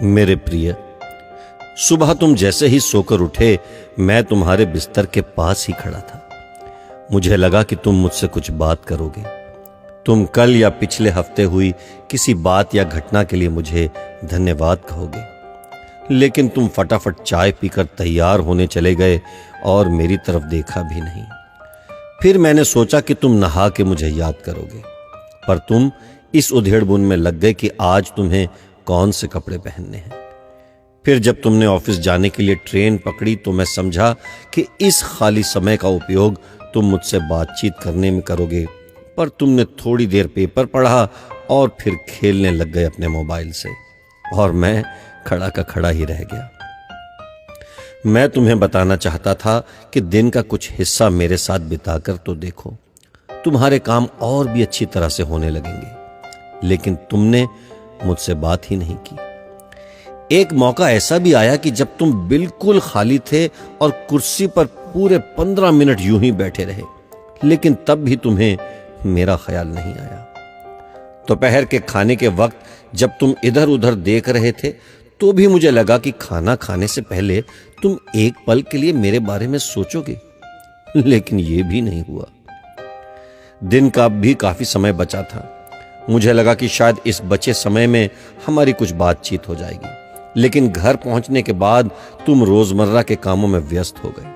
मेरे प्रिय, सुबह तुम जैसे ही सोकर उठे मैं तुम्हारे बिस्तर के पास ही खड़ा था। मुझे लगा कि तुम मुझसे कुछ बात करोगे। तुम कल या पिछले हफ्ते हुई किसी बात या घटना के लिए मुझे धन्यवाद कहोगे, लेकिन तुम फटाफट चाय पीकर तैयार होने चले गए और मेरी तरफ देखा भी नहीं। फिर मैंने सोचा कि तुम नहा के मुझे याद करोगे, पर तुम इस उधेड़बुन में लग गए कि आज तुम्हें कौन से कपड़े पहनने हैं। फिर जब तुमने ऑफिस जाने के लिए ट्रेन पकड़ी तो मैं समझा कि इस खाली समय का उपयोग तुम मुझसे बातचीत करने में करोगे, पर तुमने थोड़ी देर पेपर पढ़ा और फिर खेलने लग गए अपने मोबाइल से, और मैं खड़ा का खड़ा ही रह गया। मैं तुम्हें बताना चाहता था कि दिन का कुछ हिस्सा मेरे साथ बिताकर तो देखो, तुम्हारे काम और भी अच्छी तरह से होने लगेंगे, लेकिन तुमने मुझसे बात ही नहीं की। एक मौका ऐसा भी आया कि जब तुम बिल्कुल खाली थे और कुर्सी पर पूरे 15 मिनट यूं ही बैठे रहे, लेकिन तब भी तुम्हें मेरा ख्याल नहीं आया। दोपहर के खाने के वक्त जब तुम इधर उधर देख रहे थे तो भी मुझे लगा कि खाना खाने से पहले तुम एक पल के लिए मेरे बारे में सोचोगे, लेकिन यह भी नहीं हुआ। दिन का अब भी काफी समय बचा था। मुझे लगा कि शायद इस बचे समय में हमारी कुछ बातचीत हो जाएगी, लेकिन घर पहुंचने के बाद तुम रोजमर्रा के कामों में व्यस्त हो गए,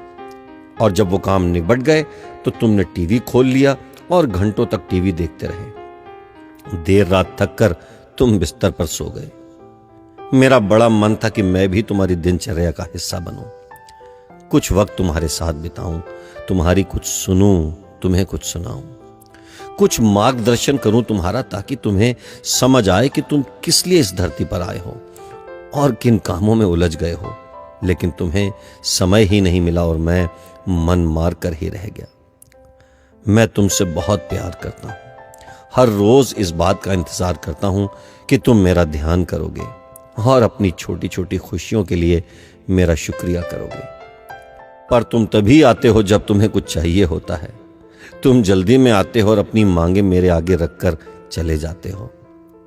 और जब वो काम निबट गए तो तुमने टीवी खोल लिया और घंटों तक टीवी देखते रहे। देर रात थक कर तुम बिस्तर पर सो गए। मेरा बड़ा मन था कि मैं भी तुम्हारी दिनचर्या का हिस्सा बनूं, कुछ वक्त तुम्हारे साथ बिताऊं, तुम्हारी कुछ सुनूं, तुम्हें कुछ सुनाऊं, कुछ मार्गदर्शन करूं तुम्हारा, ताकि तुम्हें समझ आए कि तुम किस लिए इस धरती पर आए हो और किन कामों में उलझ गए हो। लेकिन तुम्हें समय ही नहीं मिला और मैं मन मार कर ही रह गया। मैं तुमसे बहुत प्यार करता हूं, हर रोज इस बात का इंतजार करता हूं कि तुम मेरा ध्यान करोगे और अपनी छोटी छोटी खुशियों के लिए मेरा शुक्रिया करोगे। पर तुम तभी आते हो जब तुम्हें कुछ चाहिए होता है। तुम जल्दी में आते हो और अपनी मांगे मेरे आगे रखकर चले जाते हो।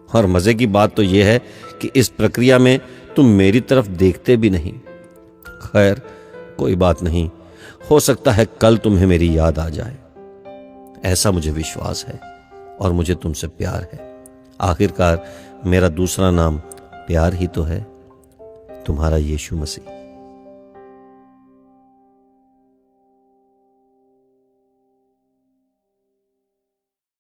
और मजे की बात तो यह है कि इस प्रक्रिया में तुम मेरी तरफ देखते भी नहीं। खैर, कोई बात नहीं, हो सकता है कल तुम्हें मेरी याद आ जाए। ऐसा मुझे विश्वास है और मुझे तुमसे प्यार है। आखिरकार मेरा दूसरा नाम प्यार ही तो है। तुम्हारा यीशु मसीह।